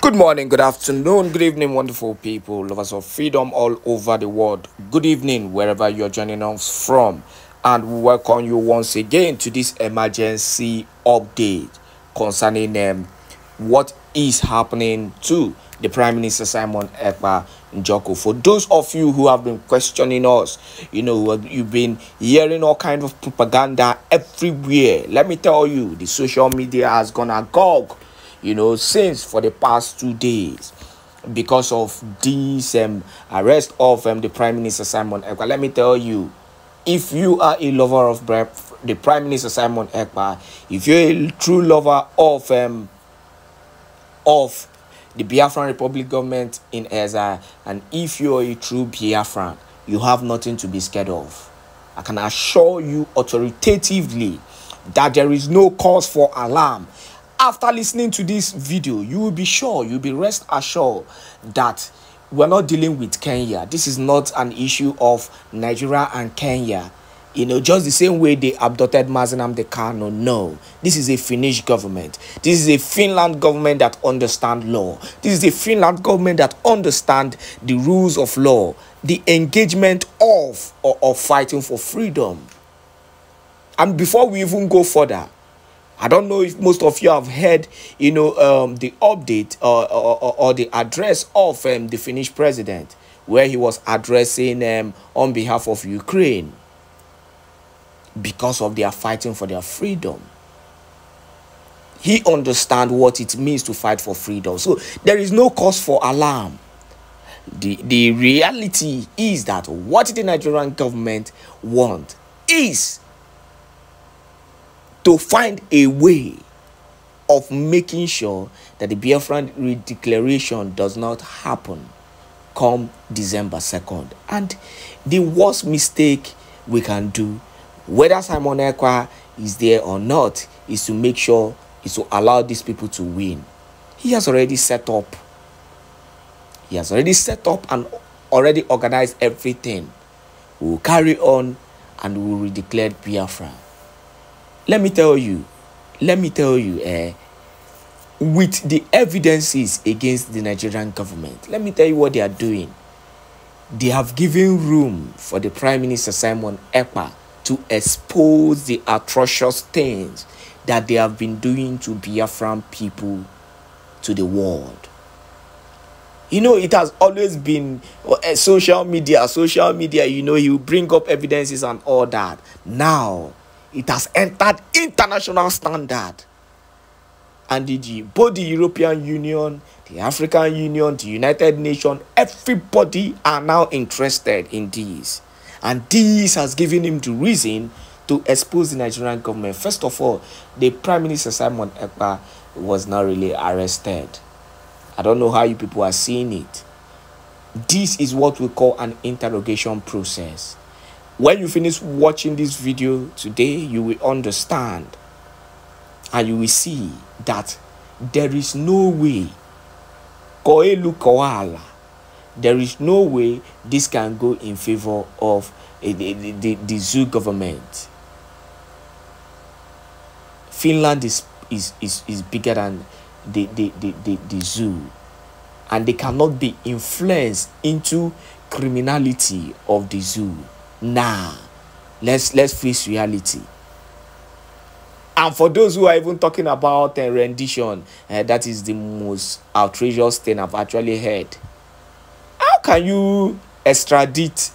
Good morning, good afternoon, good evening, wonderful people, lovers of freedom all over the world. Good evening, wherever you're joining us from. And we welcome you once again to this emergency update concerning what is happening to the Prime Minister Simon Èkpá Njoko. For those of you who have been questioning us, you've been hearing all kinds of propaganda everywhere. Let me tell you, the social media has gone agog, since for the past 2 days because of this arrest of the Prime Minister Simon Èkpá. Let me tell you, if you are a lover of the Prime Minister Simon Èkpá, if you're a true lover of the Biafran Republic government in Ezra, and if you're a true Biafran, you have nothing to be scared of. I can assure you authoritatively that there is no cause for alarm. After listening to this video, you'll be rest assured that we're not dealing with Kenya. This is not an issue of Nigeria and Kenya. Just the same way they abducted Mazi Nnamdi Kanu. No, this is a Finnish government. This is a Finland government that understands law. This is a Finland government that understands the rules of law, the engagement of fighting for freedom. And before we even go further, I don't know if most of you have heard, the update or the address of the Finnish president, where he was addressing on behalf of Ukraine because of their fighting for their freedom. He understands what it means to fight for freedom. So there is no cause for alarm. The reality is that what the Nigerian government wants is to find a way of making sure that the Biafran Redeclaration does not happen come December 2nd. And the worst mistake we can do, whether Simon Èkpá is there or not, is to make sure, is to allow these people to win. He has already set up. He has already set up and already organized everything. We will carry on and we will redeclare Biafra. Let me tell you, with the evidences against the Nigerian government, let me tell you what they are doing. They have given room for the Prime Minister Simon Èkpá to expose the atrocious things that they have been doing to Biafran people to the world. It has always been social media, he will bring up evidences and all that. Now, it has entered international standard. And both the European Union, the African Union, the United Nations, everybody are now interested in this. And this has given him the reason to expose the Nigerian government. First of all, the Prime Minister Simon Èkpá was not really arrested. I don't know how you people are seeing it. This is what we call an interrogation process. When you finish watching this video today, you will understand and you will see that there is no way, there is no way this can go in favor of the zoo government. Finland is bigger than the zoo, and they cannot be influenced into criminality of the zoo. Nah, let's face reality. And for those who are even talking about rendition, that is the most outrageous thing I've actually heard. How can you extradite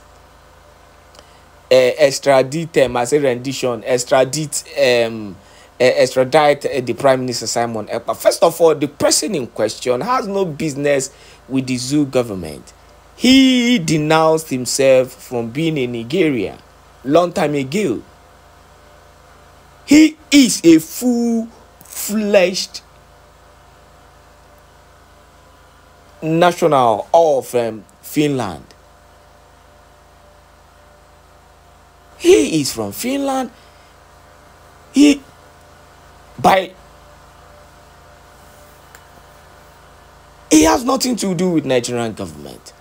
the Prime Minister Simon Èkpá? First of all, the person in question has no business with the zoo government. He denounced himself from being in Nigeria long time ago. He is a full-fledged national of Finland. He is from Finland. He has nothing to do with Nigerian government.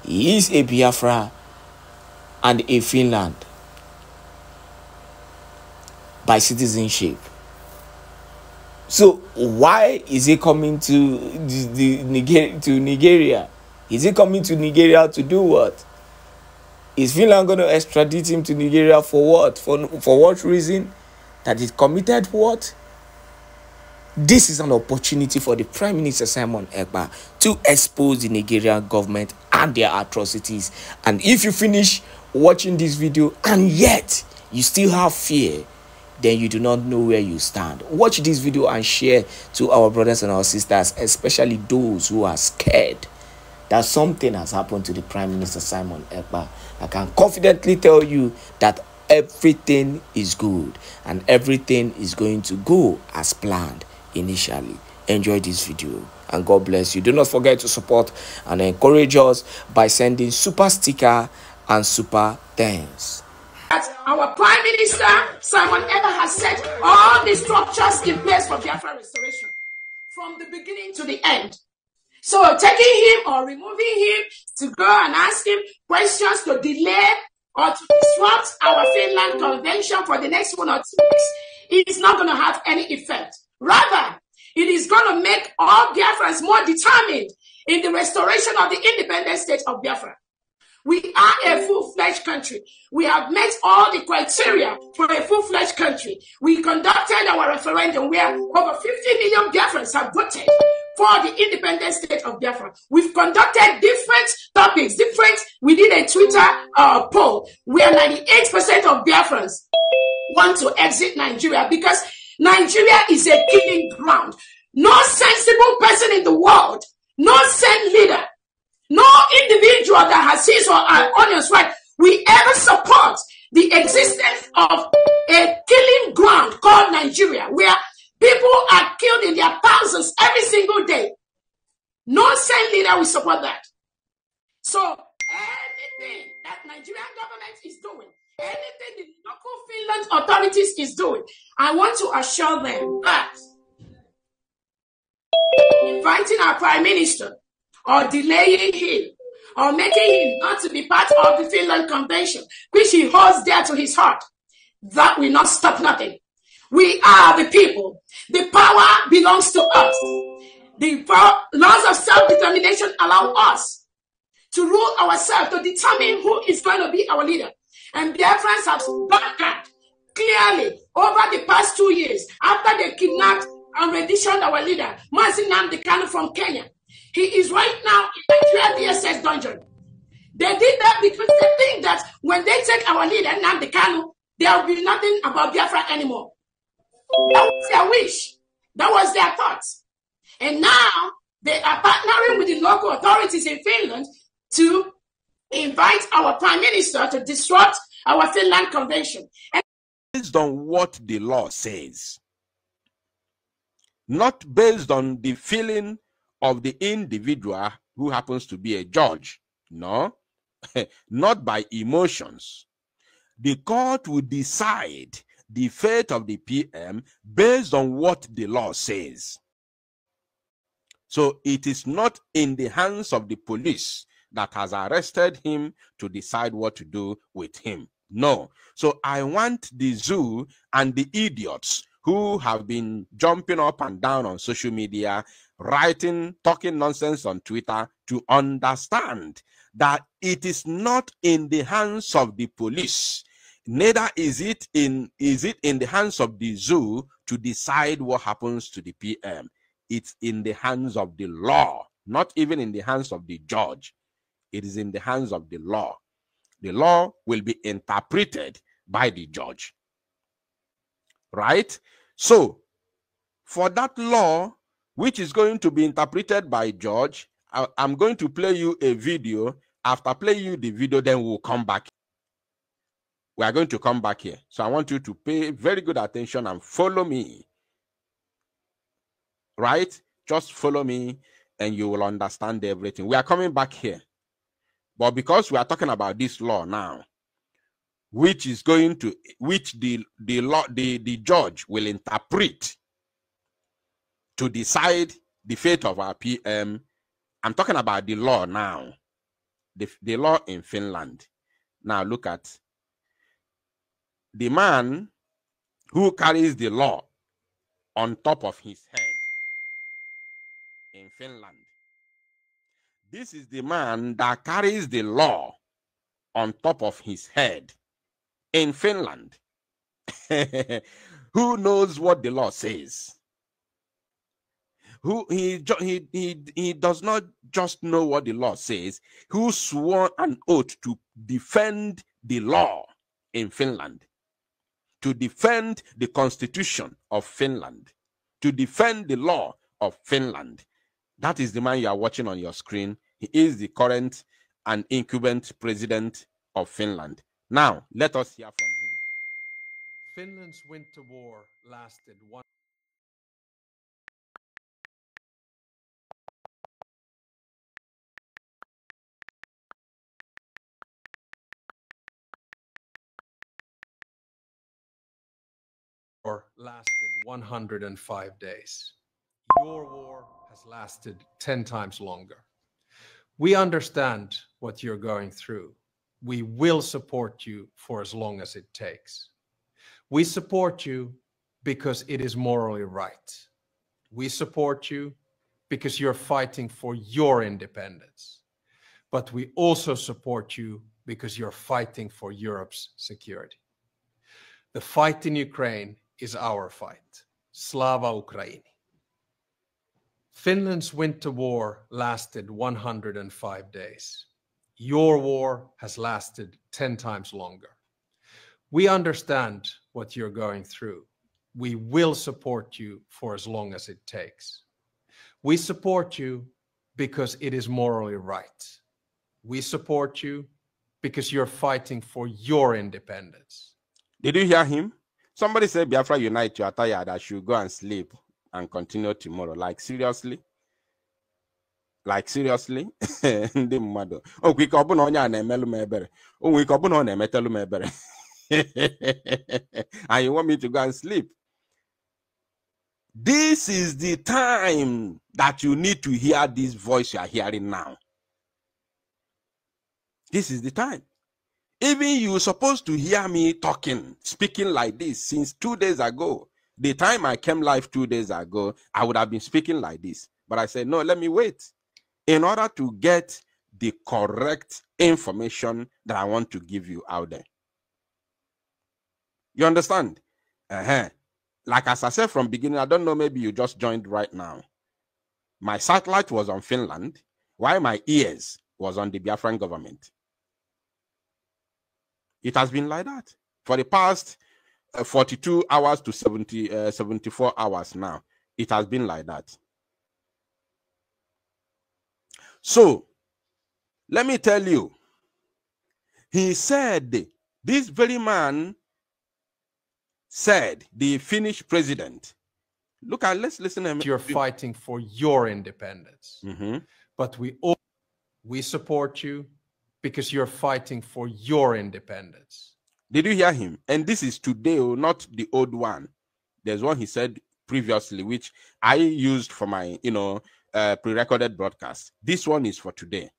He is a Biafra and a Finland by citizenship. So why is he coming to Nigeria? Is he coming to Nigeria to do what? Is Finland going to extradite him to Nigeria for what? For what reason? That he committed what? This is an opportunity for the Prime Minister Simon Èkpá to expose the Nigerian government and their atrocities. And if you finish watching this video and yet you still have fear, then you do not know where you stand. Watch this video and share to our brothers and our sisters, especially those who are scared that something has happened to the Prime Minister Simon Èkpá. I can confidently tell you that everything is good and everything is going to go as planned initially. Enjoy this video and God bless you. Do not forget to support and encourage us by sending super sticker and super thanks. Our Prime Minister Simon Èkpá has set all the structures in place for Biafra restoration from the beginning to the end. So taking him or removing him to go and ask him questions to delay or to disrupt our Finland convention for the next 1 or 2 weeks is not going to have any effect. Rather, it is going to make all Biafrans more determined in the restoration of the independent state of Biafra. We are a full-fledged country. We have met all the criteria for a full-fledged country. We conducted our referendum where over 50 million Biafrans have voted for the independent state of Biafra. We've conducted different topics, we did a Twitter poll where 98% of Biafrans want to exit Nigeria because Nigeria is a killing ground. No sensible person in the world, no sane leader, no individual that has his or her honest right will ever support the existence of a killing ground called Nigeria, where people are killed in their thousands every single day. No sane leader will support that. So anything that Nigerian government is doing, anything the local Finland authorities is doing, I want to assure them that inviting our Prime Minister or delaying him or making him not to be part of the Finland Convention, which he holds dear to his heart, that will not stop nothing. We are the people. The power belongs to us. The laws of self-determination allow us to rule ourselves, to determine who is going to be our leader. And Biafrans have done that clearly over the past 2 years after they kidnapped and renditioned our leader, Mazi Nnamdi Kanu from Kenya. He is right now in Nigeria DSS dungeon. They did that because they think that when they take our leader, Nnamdi Kanu, there will be nothing about Biafra anymore. That was their wish. That was their thoughts. And now they are partnering with the local authorities in Finland to invite our Prime Minister to disrupt our Finland Convention. And based on what the law says, not based on the feeling of the individual who happens to be a judge. No, not by emotions. The court will decide the fate of the PM based on what the law says. So it is not in the hands of the police that has arrested him to decide what to do with him. No. So I want the zoo and the idiots who have been jumping up and down on social media, writing, talking nonsense on Twitter, to understand that it is not in the hands of the police. Neither is it in the hands of the zoo to decide what happens to the PM. It's in the hands of the law, not even in the hands of the judge. It is in the hands of the law. The law will be interpreted by the judge. Right? So, for that law, which is going to be interpreted by judge, I'm going to play you a video. After playing you the video, then we'll come back. We are going to come back here. So I want you to pay very good attention and follow me. Right? Just follow me and you will understand everything. We are coming back here. But because we are talking about this law now, which is going to, which the judge will interpret to decide the fate of our PM, I'm talking about the law now. The law in Finland. Now look at the man who carries the law on top of his head in Finland. This is the man that carries the law on top of his head in Finland. Who knows what the law says? He does not just know what the law says. Who swore an oath to defend the law in Finland, to defend the constitution of Finland, to defend the law of Finland. That is the man you are watching on your screen. He is the current and incumbent president of Finland. Now, let us hear from him. Finland's winter war lasted one. Lasted 105 days. Your war has lasted 10 times longer. We understand what you're going through. We will support you for as long as it takes. We support you because it is morally right. We support you because you're fighting for your independence. But we also support you because you're fighting for Europe's security. The fight in Ukraine is our fight. Slava Ukraini. Finland's winter war lasted 105 days. Your war has lasted 10 times longer. We understand what you're going through. We will support you for as long as it takes. We support you because it is morally right. We support you because you're fighting for your independence. Did you hear him? Somebody said, Biafra unite, you are tired, I should go and sleep and continue tomorrow. Like, seriously? Like, seriously? Ndị mmadụ. O kwike ọbụna onye a na-emelụ m ebere. O nwike ọbụna ọ na-emetelu m ebere. And you want me to go and sleep? This is the time that you need to hear this voice you are hearing now. This is the time. Even you supposed to hear me talking, speaking like this since 2 days ago. The time I came live 2 days ago, I would have been speaking like this. But I said, no, let me wait in order to get the correct information that I want to give you out there. You understand? Like as I said from beginning, I don't know, maybe you just joined right now. My satellite was on Finland, while my ears was on the Biafran government. It has been like that for the past 42 hours to 74 hours now. It has been like that. So, let me tell you, he said, this very man said, the Finnish president, look at, let's listen to him. You're fighting for your independence. But we support you because you're fighting for your independence. Did you hear him? And this is today, not the old one. There's one he said previously, which I used for my, pre-recorded broadcast. This one is for today.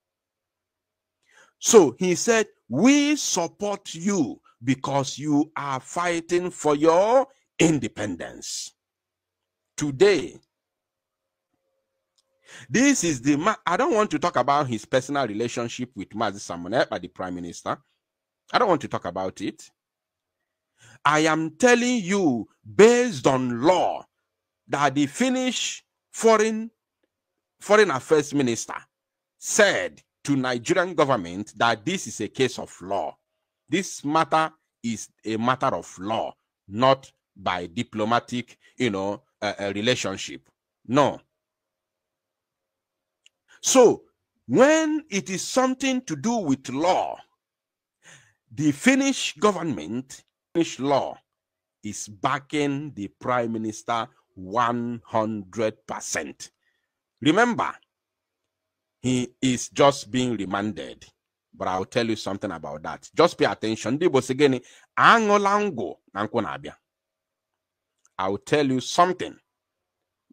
So he said, we support you because you are fighting for your independence. Today, this is the man. I don't want to talk about his personal relationship with Mazi Simon Ekpa, the Prime Minister. I don't want to talk about it. I am telling you, based on law, that the Finnish foreign affairs minister said to Nigerian government that this is a case of law. This matter is a matter of law, not by diplomatic, a relationship. No. So, when it is something to do with law, the Finnish government, Finnish law, is backing the Prime Minister 100%. Remember, he is just being remanded. But I'll tell you something about that. Just pay attention. I'll tell you something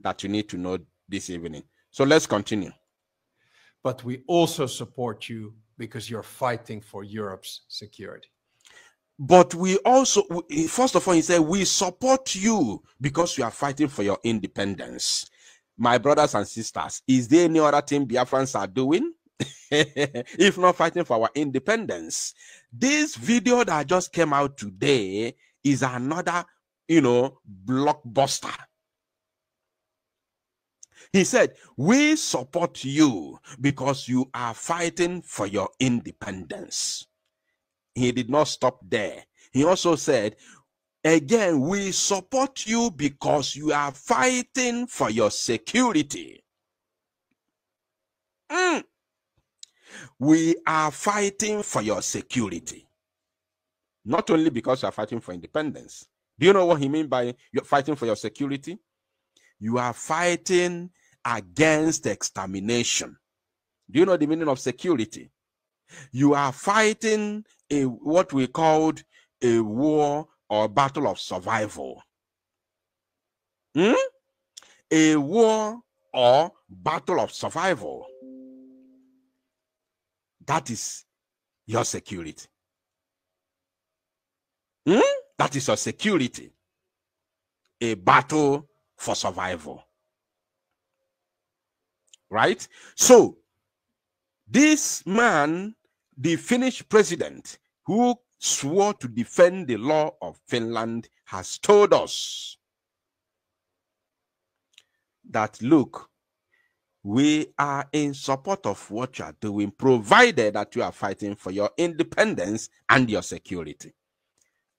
that you need to know this evening. So let's continue. But we also support you because you're fighting for Europe's security. But we also, first of all, he said, we support you because you are fighting for your independence. My brothers and sisters, is there any other thing Biafrans are doing? If not fighting for our independence? This video that just came out today is another, blockbuster. He said, we support you because you are fighting for your independence. He did not stop there. He also said, again, we support you because you are fighting for your security. We are fighting for your security. Not only because you are fighting for independence. Do you know what he means by you're fighting for your security? You are fighting against extermination. Do you know the meaning of security? You are fighting what we called a war or battle of survival. A war or battle of survival. That is your security. That is your security. A battle for survival. Right? So, this man, the Finnish president, who swore to defend the law of Finland, has told us that, look, we are in support of what you are doing, provided that you are fighting for your independence and your security.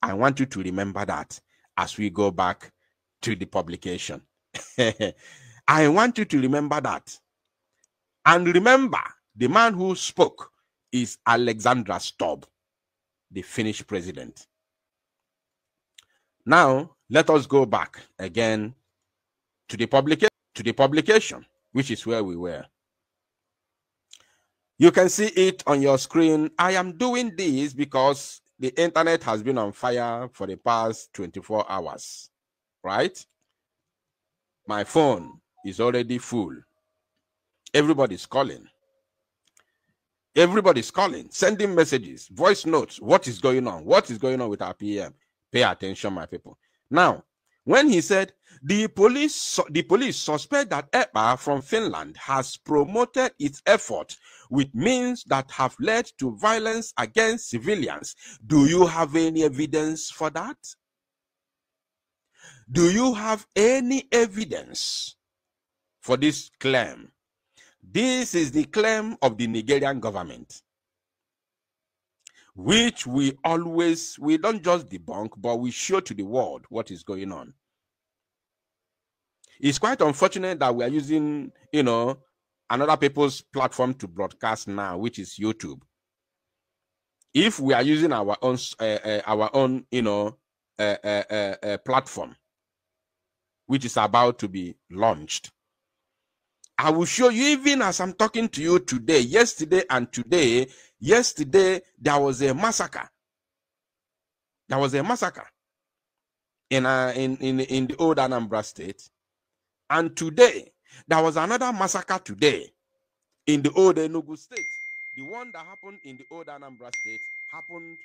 I want you to remember that as we go back to the publication. I want you to remember that. And remember, the man who spoke is Alexander Stubb, the Finnish president. Now, let us go back again to the publication, which is where we were. You can see it on your screen. I am doing this because the internet has been on fire for the past 24 hours, right? My phone is already full. Everybody's calling. Everybody's calling, sending messages, voice notes. What is going on? What is going on with our PM? Pay attention, my people. Now, when he said the police suspect that Èkpá from Finland has promoted its effort with means that have led to violence against civilians, do you have any evidence for that? Do you have any evidence for this claim? This is the claim of the Nigerian government, which we don't just debunk, but we show to the world what is going on. It's quite unfortunate that we are using, another people's platform to broadcast now, which is YouTube. If we are using our own, platform, which is about to be launched, I will show you, even as I'm talking to you today, yesterday and today. Yesterday, there was a massacre. There was a massacre in the old Anambra state. And today, there was another massacre today in the old Enugu state. The one that happened in the old Anambra state happened,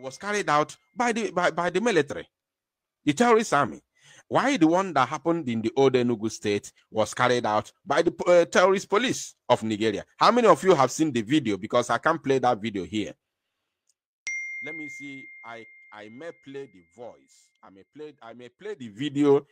was carried out by the military, the terrorist army. Why the one that happened in the old Enugu state was carried out by the terrorist police of Nigeria? How many of you have seen the video? Because I can't play that video here. Let me see. I may play the voice. I may play the video.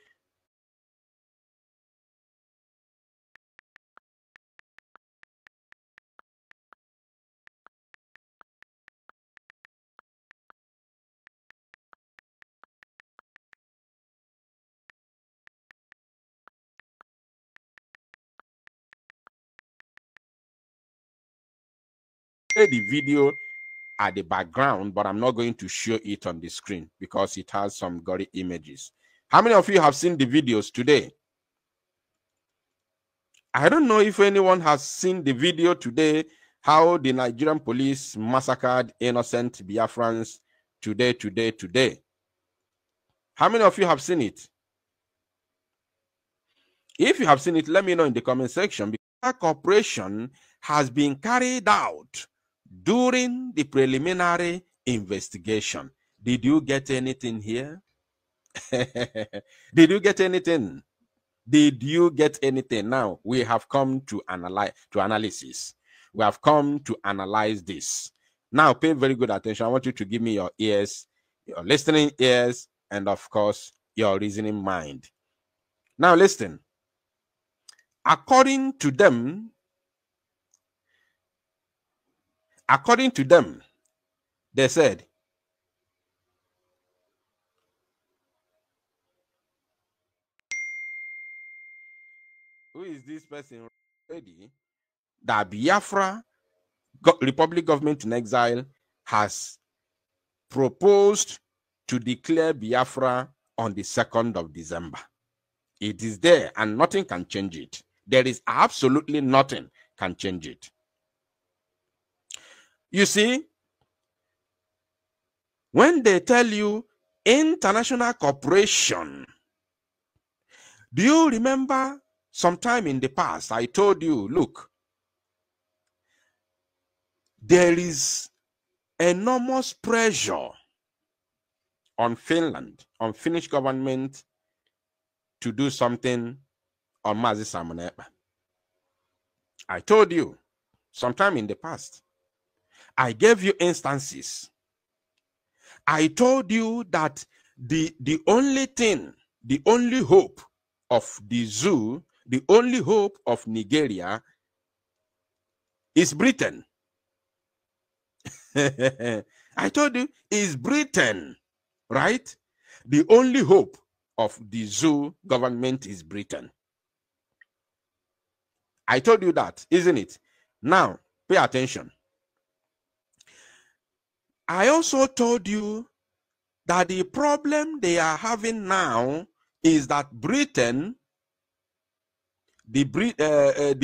The video at the background, but I'm not going to show it on the screen because it has some gory images. How many of you have seen the videos today? I don't know if anyone has seen the video today, how the Nigerian police massacred innocent Biafrans today. How many of you have seen it? If you have seen it, let me know in the comment section. Because operation has been carried out during the preliminary investigation. Did you get anything here? Did you get anything? Did you get anything? Now we have come to analysis. We have come to analyze this. Now pay very good attention. I want you to give me your ears, your listening ears, and of course your reasoning mind. Now listen. According to them, they said, who is this person ready? That Biafra Republic government in exile has proposed to declare Biafra on the 2nd of December. It is there and nothing can change it. There is absolutely nothing can change it. You see, when they tell you international cooperation, do you remember sometime in the past I told you, look, there is enormous pressure on Finland, on Finnish government to do something on Mazi Simon Èkpá. I told you sometime in the past. I gave you instances. I told you that the only thing, the only hope of the zoo, the only hope of Nigeria is Britain. I told you is Britain, right? The only hope of the zoo government is Britain. I told you that, isn't it? Now, pay attention. I also told you that the problem they are having now is that Britain, the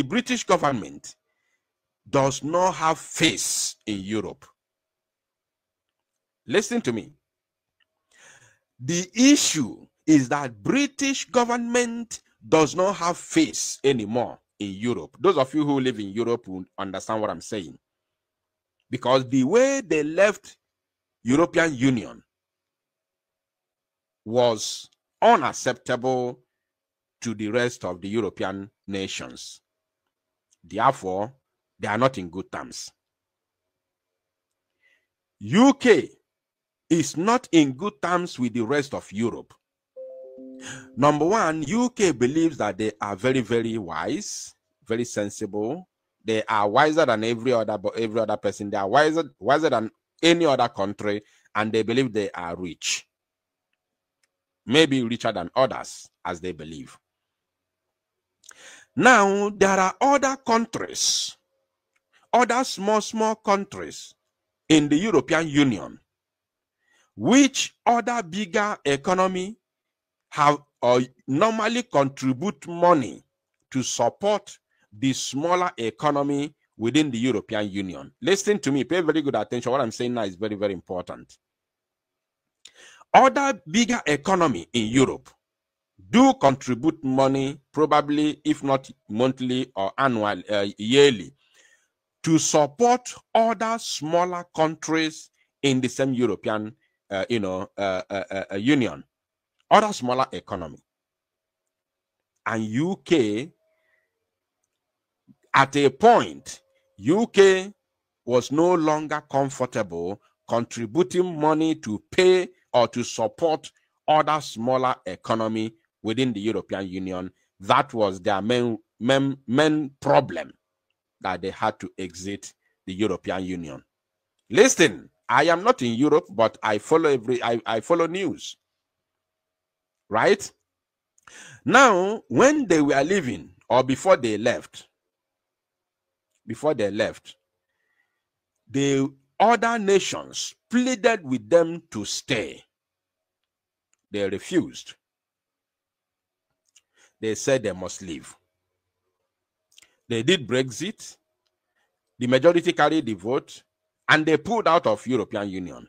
British government, does not have face in Europe. Listen to me. The issue is that British government does not have face anymore in Europe. Those of you who live in Europe will understand what I'm saying. Because the way they left European Union was unacceptable to the rest of the European nations. Therefore, they are not in good terms. UK is not in good terms with the rest of Europe. Number one, UK believes that they are very, very wise, very sensible. They are wiser than every other person. They are wiser than any other country, and they believe they are rich. Maybe richer than others, as they believe. Now, there are other countries, other small countries in the European Union, which other bigger economy have or normally contribute money to support the smaller economy within the European Union. Listen to me, pay very good attention. What I'm saying now is very, very important. Other bigger economy in Europe do contribute money, probably if not monthly or annual, yearly, to support other smaller countries in the same European Union, other smaller economy. And UK, at a point, UK was no longer comfortable contributing money to pay or to support other smaller economy within the European Union. That was their main problem, that they had to exit the European Union. Listen, I am not in Europe, but I follow I follow news. Right? Now, when they were leaving, or before they left, the other nations pleaded with them to stay. They refused. They said they must leave. They did Brexit. The majority carried the vote, and they pulled out of European Union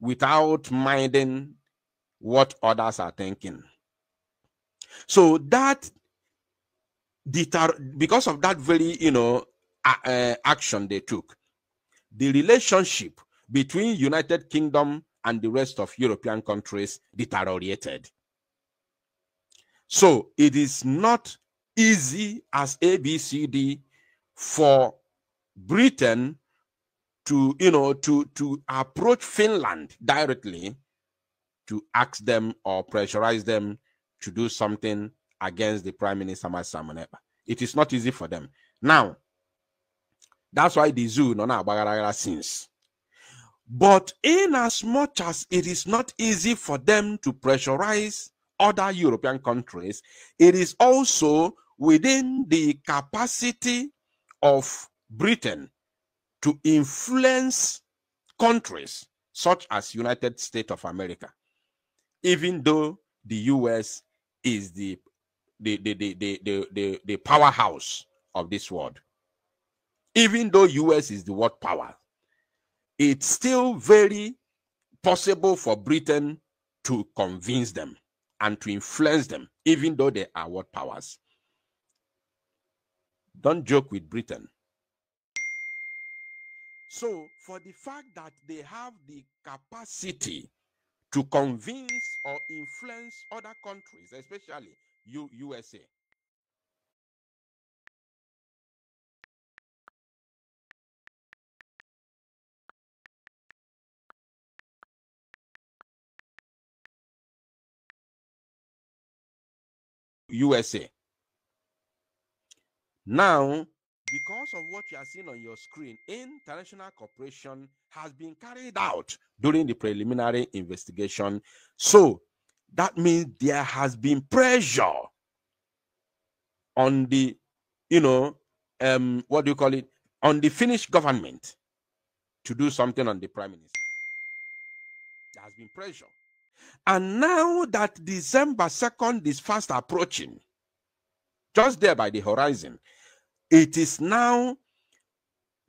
without minding what others are thinking. So that because of that very action they took, the relationship between United Kingdom and the rest of European countries deteriorated. So it is not easy as ABCD for Britain to, to approach Finland directly to ask them or pressurize them to do something against the Prime Minister Simon Èkpá. It is not easy for them. Now, that's why the zoo no na since. But in as much as it is not easy for them to pressurize other European countries, it is also within the capacity of Britain to influence countries such as United States of America, even though the US is the powerhouse of this world. Even though US is the world power, it's still very possible for Britain to convince them and to influence them, even though they are world powers. Don't joke with Britain. So, for the fact that they have the capacity to convince or influence other countries, especially USA, Now, because of what you are seeing on your screen, international cooperation has been carried out during the preliminary investigation. So that means there has been pressure on the, what do you call it, on the Finnish government to do something on the Prime Minister. There has been pressure. And now that December 2nd is fast approaching, just there by the horizon, it is now,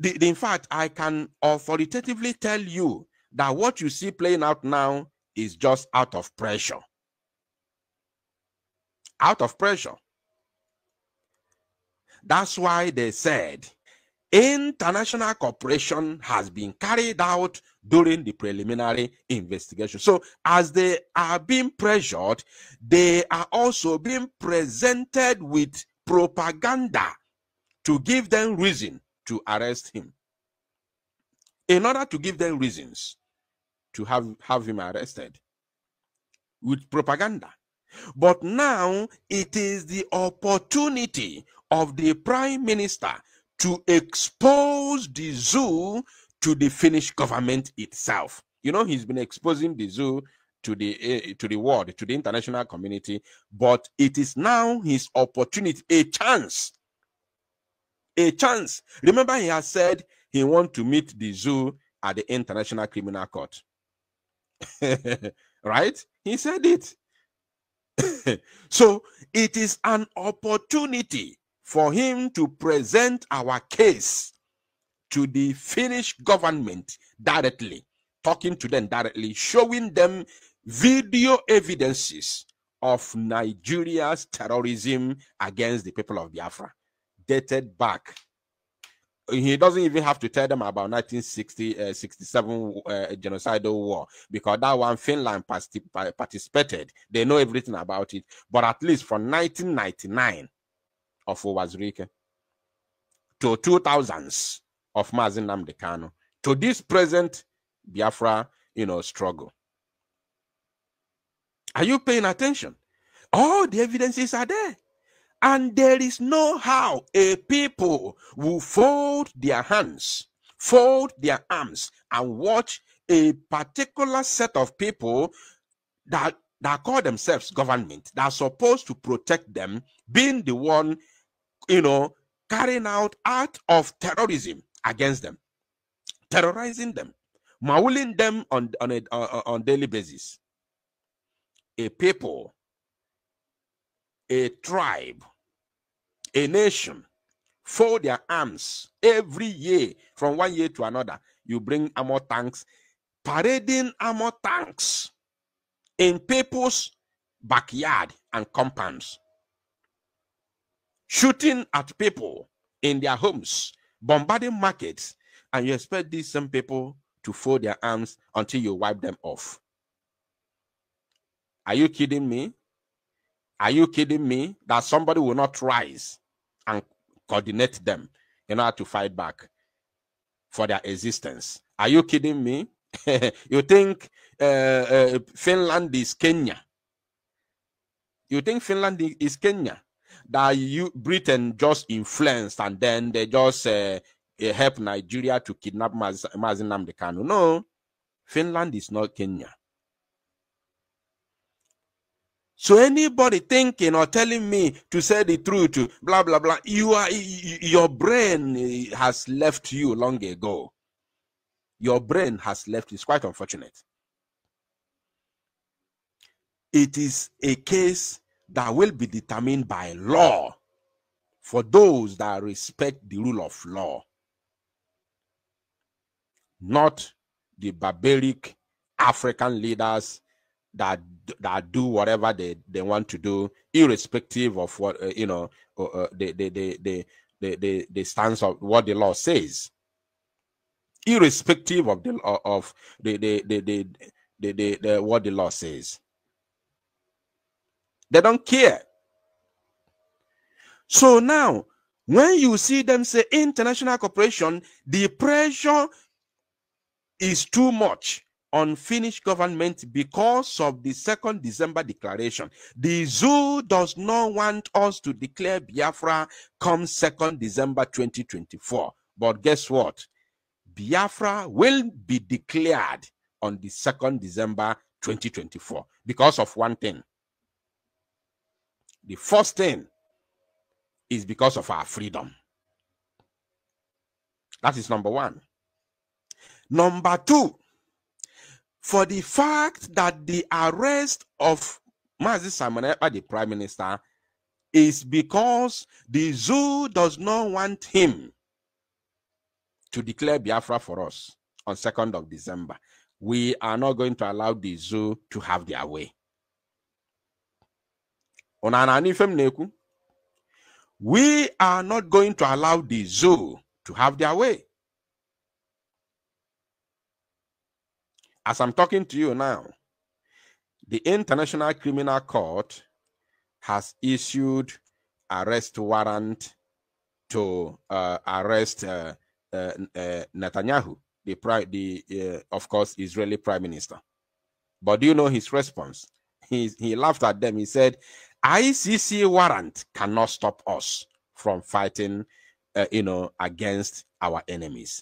in fact, I can authoritatively tell you that what you see playing out now is just out of pressure. Out of pressure. That's why they said international cooperation has been carried out during the preliminary investigation. So as they are being pressured, they are also being presented with propaganda to give them reason to arrest him. In order to give them reasons to have him arrested with propaganda. But now it is the opportunity of the Prime Minister to expose the zoo to the Finnish government itself. You know, he's been exposing the zoo to the world, to the international community, but it is now his opportunity, a chance. A chance. Remember, he has said he wants to meet the zoo at the International Criminal Court. Right? He said it. So it is an opportunity for him to present our case to the Finnish government directly, talking to them directly, showing them video evidences of Nigeria's terrorism against the people of Biafra, dated back. He doesn't even have to tell them about 1967 genocidal war, because that one Finland participated. They know everything about it. But at least from 1999 of Àřřeśt to 2000s of Mazi Nnamdi Kanu to this present Biafra, struggle. Are you paying attention? All the evidences are there. And there is no how a people will fold their hands, fold their arms, and watch a particular set of people that call themselves government, that are supposed to protect them, being the one, carrying out act of terrorism against them, terrorizing them, mauling them on daily basis. A people, a tribe, a nation fold their arms every year. From one year to another, you bring armor tanks, parading armor tanks in people's backyard and compounds, shooting at people in their homes, bombarding markets, and you expect these same people to fold their arms until you wipe them off. Are you kidding me? Are you kidding me that somebody will not rise and coordinate them in order to fight back for their existence? Are you kidding me? You think Finland is Kenya? You think Finland is Kenya? That Britain just influenced and then they just help Nigeria to kidnap Mazi Nnamdi Kanu? No, Finland is not Kenya. So anybody thinking or telling me to say the truth, blah blah blah, your brain has left you long ago. Your brain has left. It's quite unfortunate. It is a case that will be determined by law for those that respect the rule of law, not the barbaric African leaders that do whatever they want to do, irrespective of what the stance of what the law says, irrespective of what the law says. They don't care. So now, when you see them say international cooperation, the pressure is too much on Finnish government because of the 2nd December declaration. The zoo does not want us to declare Biafra come 2nd December 2024. But guess what? Biafra will be declared on the 2nd December 2024 because of one thing. The first thing is because of our freedom. That is number one. Number two, for the fact that the arrest of Mazi Simon Ekpa, the Prime Minister, is because the zoo does not want him to declare Biafra for us on 2nd of December. We are not going to allow the zoo to have their way. We are not going to allow the zoo to have their way. As I'm talking to you now, the International Criminal Court has issued arrest warrant to arrest Netanyahu, of course, Israeli Prime Minister. But do you know his response? He laughed at them. He said, ICC warrant cannot stop us from fighting, against our enemies.